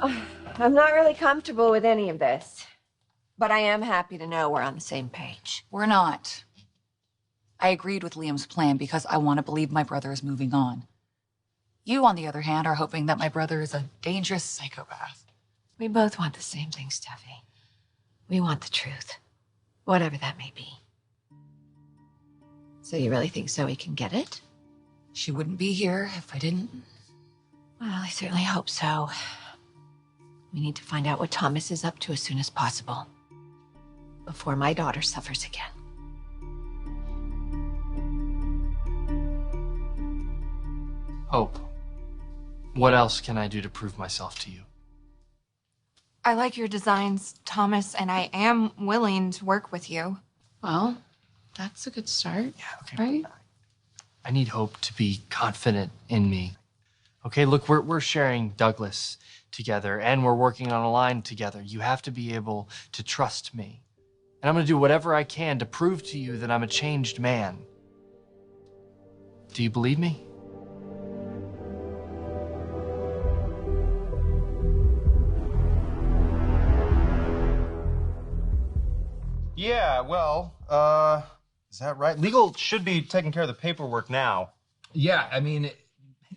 I'm not really comfortable with any of this, but I am happy to know we're on the same page. We're not. I agreed with Liam's plan because I want to believe my brother is moving on. You, on the other hand, are hoping that my brother is a dangerous psychopath. We both want the same thing, Steffi. We want the truth, whatever that may be. So you really think Zoe can get it? She wouldn't be here if I didn't. Well, I certainly hope so. We need to find out what Thomas is up to as soon as possible, before my daughter suffers again. Hope. What else can I do to prove myself to you? I like your designs, Thomas, and I am willing to work with you. Well, that's a good start. Yeah, okay. Right? I need Hope to be confident in me. Okay, look, we're sharing Douglas together, and we're working on a line together. You have to be able to trust me. And I'm gonna do whatever I can to prove to you that I'm a changed man. Do you believe me? Yeah, well, is that right? Legal should be taking care of the paperwork now. Yeah, I mean,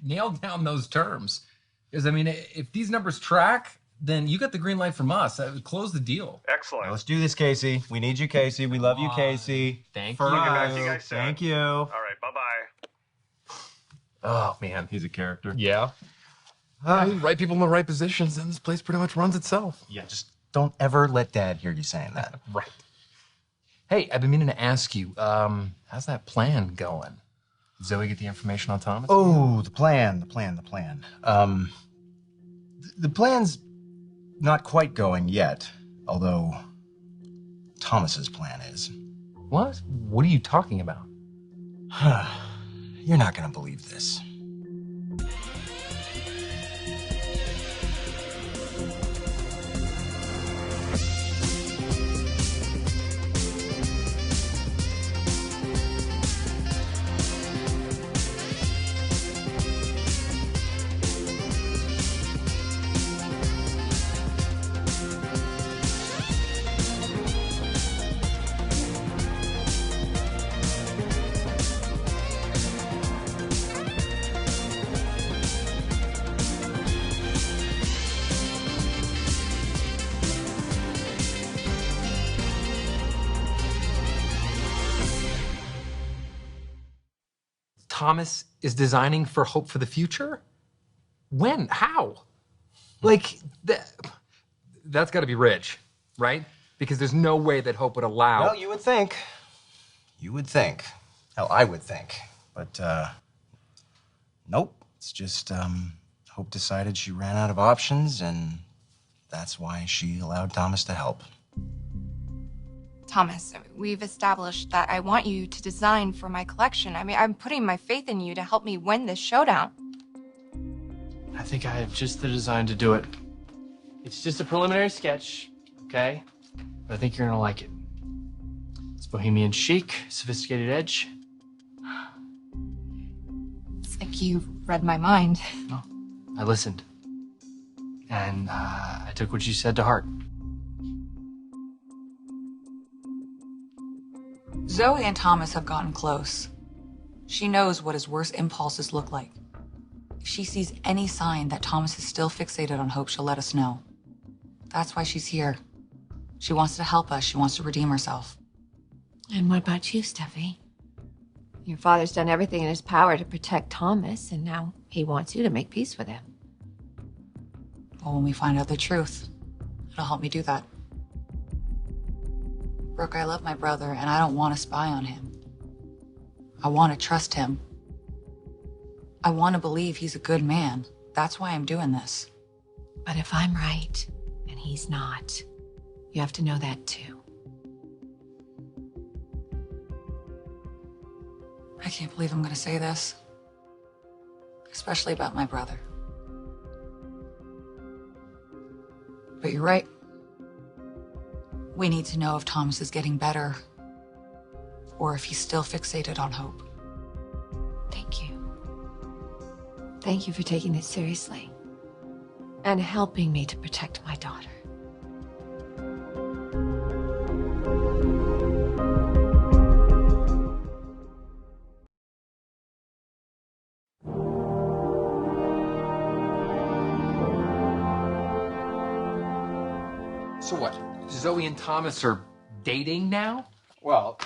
nail down those terms. Because, I mean, if these numbers track, then you got the green light from us. Close the deal. Excellent. Now, let's do this, Casey. We need you, Casey. We love you, Casey. Thank you. you. Guys soon. Thank you. All right, bye-bye. Oh, man. He's a character. Yeah. Right people in the right positions, and this place pretty much runs itself. Yeah, just don't ever let Dad hear you saying that. Right. Hey, I've been meaning to ask you, how's that plan going? Did Zoe get the information on Thomas? Oh, the plan. The plan's not quite going yet, although Thomas's plan is. What? What are you talking about? You're not gonna believe this. Thomas is designing for Hope for the future? When? How? Like, that's got to be Ridge, right? Because there's no way that Hope would allow... Well, you would think. You would think. Hell, I would think. But, nope. It's just, Hope decided she ran out of options, and that's why she allowed Thomas to help. Thomas, we've established that I want you to design for my collection. I mean, I'm putting my faith in you to help me win this showdown. I think I have just the design to do it. It's just a preliminary sketch, okay? But I think you're gonna like it. It's bohemian chic, sophisticated edge. It's like you read my mind. No, I listened. And I took what you said to heart. Zoe and Thomas have gotten close. She knows what his worst impulses look like. If she sees any sign that Thomas is still fixated on Hope, she'll let us know. That's why she's here. She wants to help us. She wants to redeem herself. And what about you, Steffi? Your father's done everything in his power to protect Thomas, and now he wants you to make peace with him. Well, when we find out the truth, it'll help me do that. Brooke, I love my brother, and I don't want to spy on him. I want to trust him. I want to believe he's a good man. That's why I'm doing this. But if I'm right, and he's not, you have to know that too. I can't believe I'm going to say this. Especially about my brother. But you're right. We need to know if Thomas is getting better, or if he's still fixated on Hope. Thank you. Thank you for taking this seriously. and helping me to protect my daughter. So what? Zoe and Thomas are dating now? Well,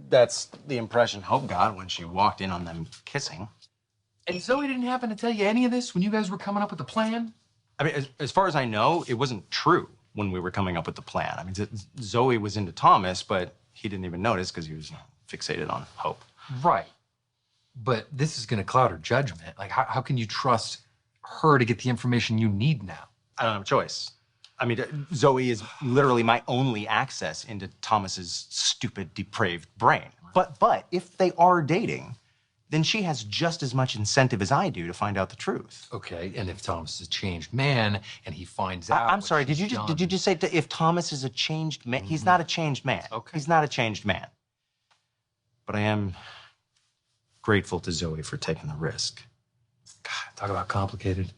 that's the impression Hope got when she walked in on them kissing. And Zoe didn't happen to tell you any of this when you guys were coming up with the plan? I mean, as far as I know, it wasn't true when we were coming up with the plan. I mean, Zoe was into Thomas, but he didn't even notice because he was fixated on Hope. Right. But this is going to cloud her judgment. Like, how can you trust her to get the information you need now? I don't have a choice. I mean, Zoe is literally my only access into Thomas's stupid, depraved brain. But if they are dating, then she has just as much incentive as I do to find out the truth. Okay, and if Thomas is a changed man and he finds out, I'm sorry. Did you just say if Thomas is a changed man? He's not a changed man. Okay. He's not a changed man. But I am grateful to Zoe for taking the risk. God, talk about complicated.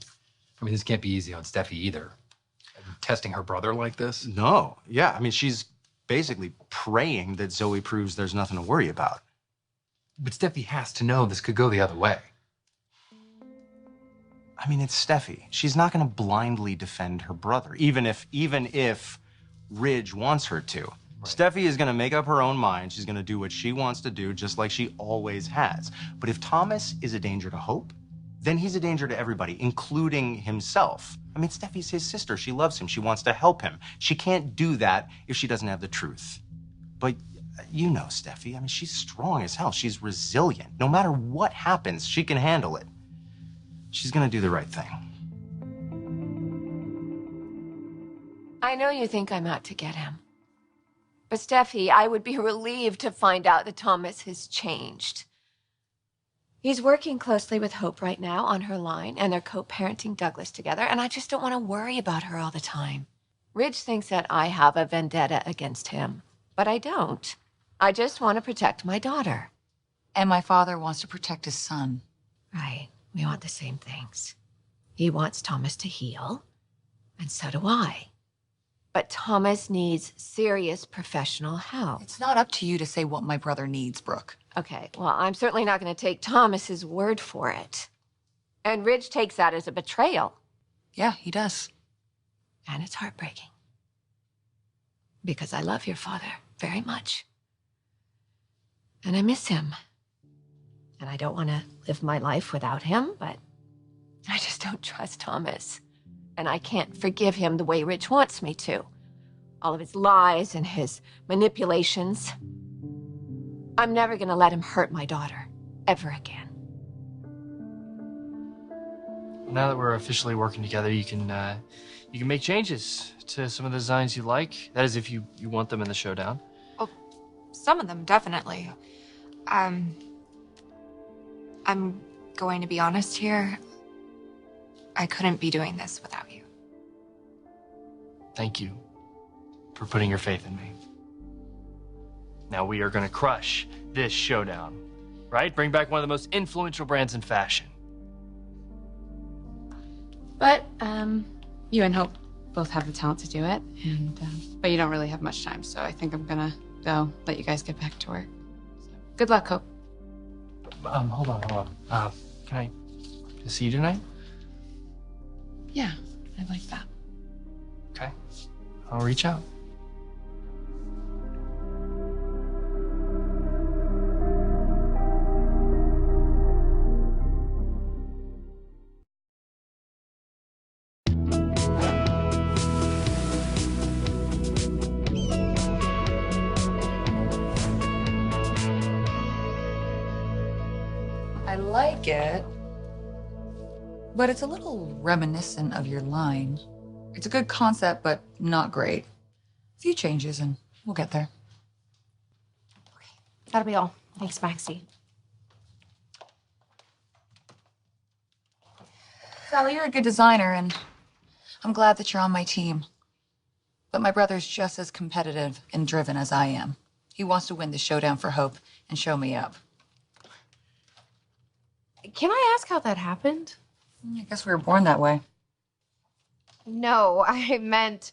I mean, this can't be easy on Steffi either. Testing her brother like this? No. Yeah. I mean, she's basically praying that Zoe proves there's nothing to worry about. But Steffi has to know this could go the other way. I mean, it's Steffi. She's not going to blindly defend her brother, even if Ridge wants her to. Right. Steffi is going to make up her own mind. She's going to do what she wants to do, just like she always has. But if Thomas is a danger to Hope, then he's a danger to everybody, including himself. I mean, Steffi's his sister. She loves him. She wants to help him. She can't do that if she doesn't have the truth. But you know Steffi. I mean, she's strong as hell. She's resilient. No matter what happens, she can handle it. She's gonna do the right thing. I know you think I'm out to get him. But Steffi, I would be relieved to find out that Thomas has changed. He's working closely with Hope right now on her line, and they're co-parenting Douglas together, and I just don't want to worry about her all the time. Ridge thinks that I have a vendetta against him, but I don't. I just want to protect my daughter. And my father wants to protect his son. Right. We want the same things. He wants Thomas to heal, and so do I. But Thomas needs serious professional help. It's not up to you to say what my brother needs, Brooke. Okay, well, I'm certainly not going to take Thomas's word for it. And Ridge takes that as a betrayal. Yeah, he does. And it's heartbreaking. Because I love your father very much. And I miss him. And I don't want to live my life without him, but I just don't trust Thomas. And I can't forgive him the way Ridge wants me to. All of his lies and his manipulations. I'm never going to let him hurt my daughter, ever again. Now that we're officially working together, you can make changes to some of the designs you like. That is, if you want them in the showdown. Well, some of them, definitely. I'm going to be honest here. I couldn't be doing this without you. Thank you for putting your faith in me. Now we are going to crush this showdown, right? Bring back one of the most influential brands in fashion. But you and Hope both have the talent to do it, and but you don't really have much time, so I think I'm gonna go let you guys get back to work. So, good luck, Hope. Hold on. Can I see you tonight? Yeah, I like that. Okay. I'll reach out. I like it, but it's a little reminiscent of your line. It's a good concept, but not great. A few changes and we'll get there. That'll be all. Thanks, Maxie. Sally, you're a good designer, and I'm glad that you're on my team. But my brother's just as competitive and driven as I am. He wants to win the showdown for Hope and show me up. Can I ask how that happened? I guess we were born that way. No, I meant,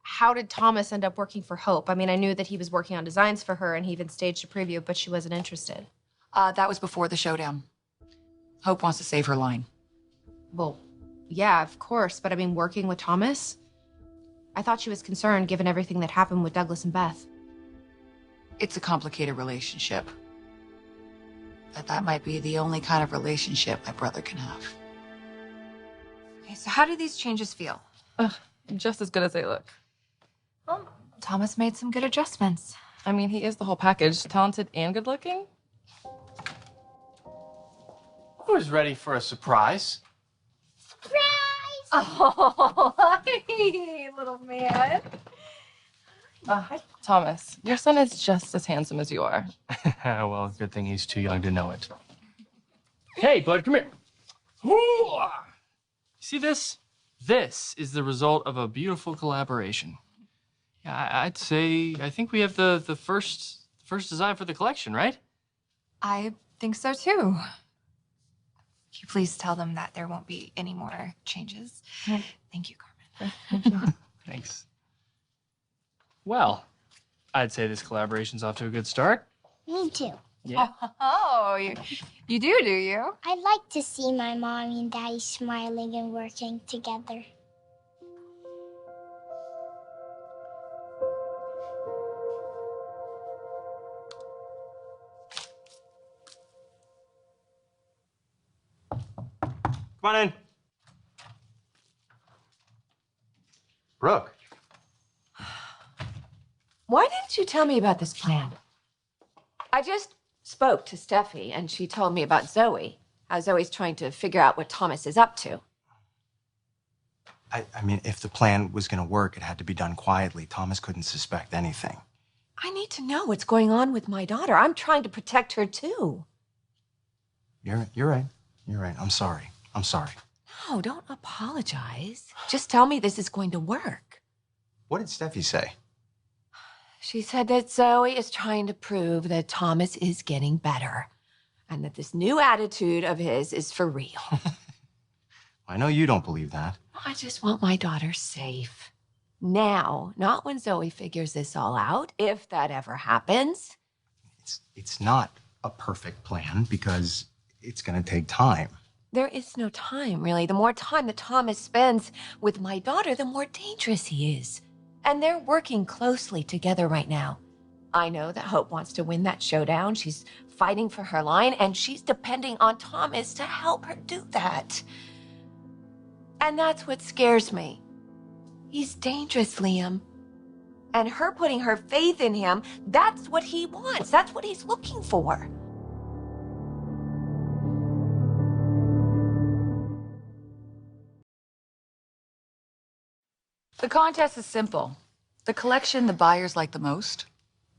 how did Thomas end up working for Hope? I mean, I knew that he was working on designs for her and he even staged a preview, but she wasn't interested. That was before the showdown. Hope wants to save her line. Well, yeah, of course, but I mean, working with Thomas? I thought she was concerned given everything that happened with Douglas and Beth. It's a complicated relationship. But that might be the only kind of relationship my brother can have. Okay, so how do these changes feel? Just as good as they look. Well, Thomas made some good adjustments. I mean, he is the whole package, talented and good looking. Who's ready for a surprise? Oh, hey, little man. Thomas, your son is just as handsome as you are. Well, good thing he's too young to know it. Hey, bud, come here. Ooh. See this? This is the result of a beautiful collaboration. Yeah, I think we have the first design for the collection, right? I think so too. Can you please tell them that there won't be any more changes? Thank you, Carmen. Thanks. Well, I'd say this collaboration's off to a good start. Me too. Yeah. Oh, you do you? I like to see my mommy and daddy smiling and working together. Come on in. Brooke. Why didn't you tell me about this plan? I just spoke to Steffi, and she told me about Zoe. How Zoe's trying to figure out what Thomas is up to. I mean, if the plan was going to work, it had to be done quietly. Thomas couldn't suspect anything. I need to know what's going on with my daughter. I'm trying to protect her, too. You're right. You're right. I'm sorry. I'm sorry. No, don't apologize. Just tell me this is going to work. What did Steffi say? She said that Zoe is trying to prove that Thomas is getting better and that this new attitude of his is for real. I know you don't believe that. I just want my daughter safe. Now, not when Zoe figures this all out, if that ever happens. It's not a perfect plan because it's going to take time. There is no time, really. The more time that Thomas spends with my daughter, the more dangerous he is. And they're working closely together right now. I know that Hope wants to win that showdown. She's fighting for her line, and she's depending on Thomas to help her do that. And that's what scares me. He's dangerous, Liam. And her putting her faith in him, that's what he wants. That's what he's looking for. The contest is simple. The collection the buyers like the most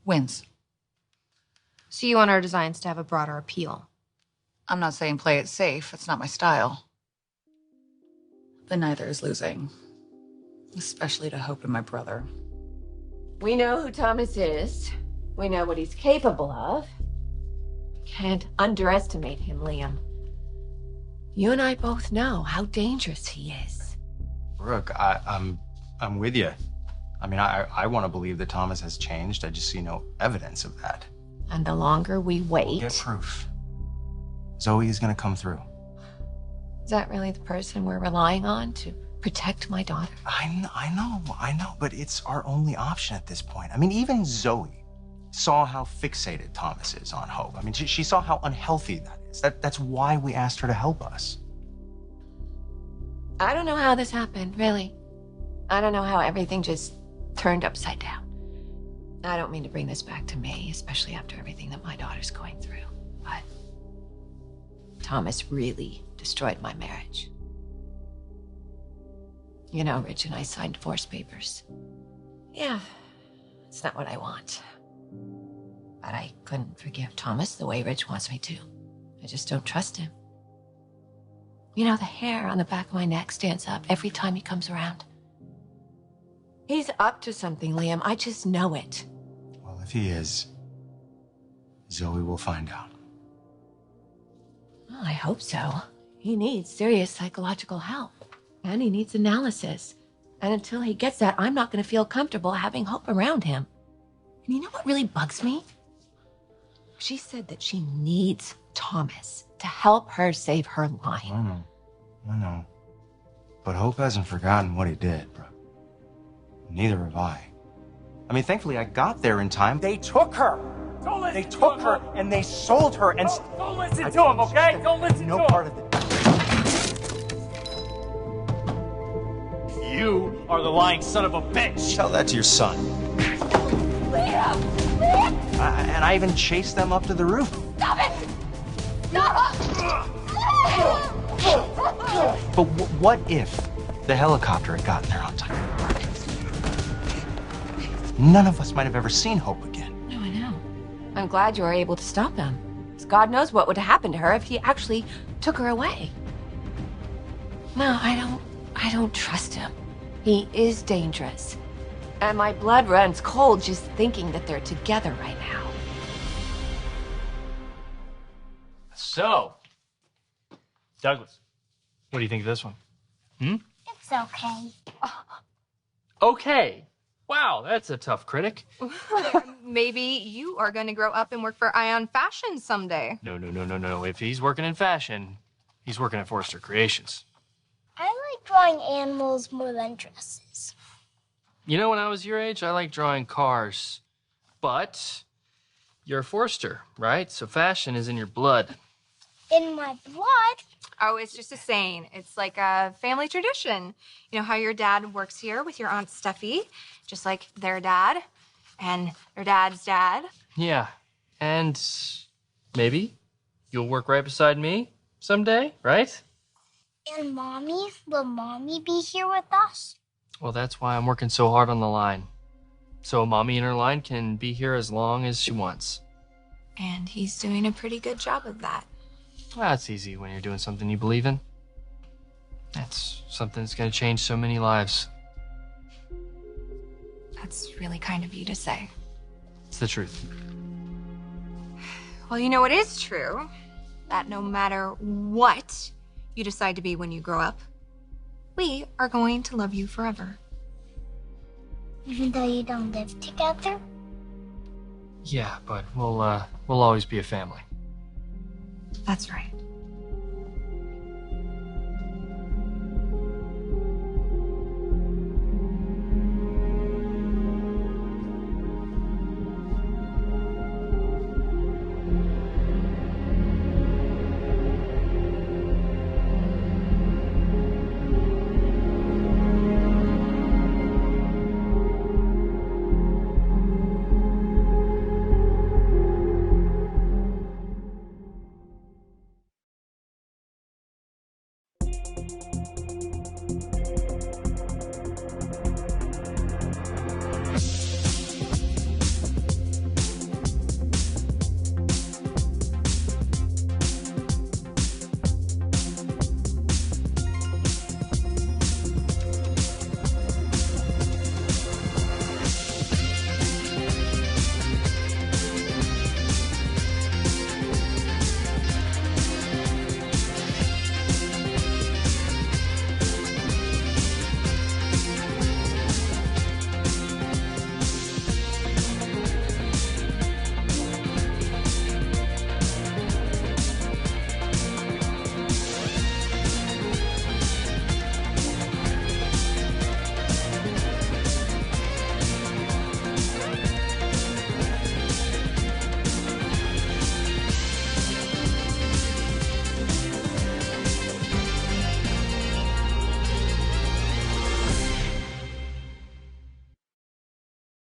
wins. So you want our designs to have a broader appeal? I'm not saying play it safe. It's not my style. But neither is losing. Especially to Hope and my brother. We know who Thomas is. We know what he's capable of. Can't underestimate him, Liam. You and I both know how dangerous he is. Brooke, I'm with you. I mean, I want to believe that Thomas has changed. I just see no evidence of that. And the longer we wait... We'll get proof. Zoe is going to come through. Is that really the person we're relying on to protect my daughter? I know, but it's our only option at this point. I mean, even Zoe saw how fixated Thomas is on Hope. I mean, she saw how unhealthy that is. That's why we asked her to help us. I don't know how this happened, really. I don't know how everything just turned upside down. I don't mean to bring this back to me, especially after everything that my daughter's going through, but Thomas really destroyed my marriage. You know, Rich and I signed divorce papers. Yeah, it's not what I want. But I couldn't forgive Thomas the way Rich wants me to. I just don't trust him. You know, the hair on the back of my neck stands up every time he comes around. He's up to something, Liam. I just know it. Well, if he is, Zoe will find out. Well, I hope so. He needs serious psychological help. And he needs analysis. And until he gets that, I'm not going to feel comfortable having Hope around him. And you know what really bugs me? She said that she needs Thomas to help her save her line. I know. But Hope hasn't forgotten what he did, bro. Neither have I. I mean, thankfully, I got there in time. They took her. They took her and they sold her and... Don't listen to him, okay? Don't listen to him. No part of it. You are the lying son of a bitch. Tell that to your son. And I even chased them up to the roof. Stop it! Stop! But what if the helicopter had gotten there on time? None of us might have ever seen Hope again. No, I know. I'm glad you were able to stop him. 'Cause God knows what would have happened to her if he actually took her away. No, I don't trust him. He is dangerous. And my blood runs cold just thinking that they're together right now. So, Douglas, what do you think of this one? It's okay. Okay. Wow, that's a tough critic. Maybe you are going to grow up and work for Ion Fashion someday. No. If he's working in fashion, he's working at Forrester Creations. I like drawing animals more than dresses. You know, when I was your age, I liked drawing cars. But you're a Forrester, right? So fashion is in your blood. In my blood? Oh, it's just a saying. It's like a family tradition. You know how your dad works here with your Aunt Steffi, just like their dad and their dad's dad. Yeah, and maybe you'll work right beside me someday, right? And Mommy? Will Mommy be here with us? Well, that's why I'm working so hard on the line. So Mommy and her line can be here as long as she wants. And he's doing a pretty good job of that. Well, that's easy when you're doing something you believe in. That's something that's going to change so many lives. That's really kind of you to say. It's the truth. Well, you know it is true that no matter what you decide to be when you grow up, we are going to love you forever. Even though you don't live together? Yeah, but we'll always be a family. That's right.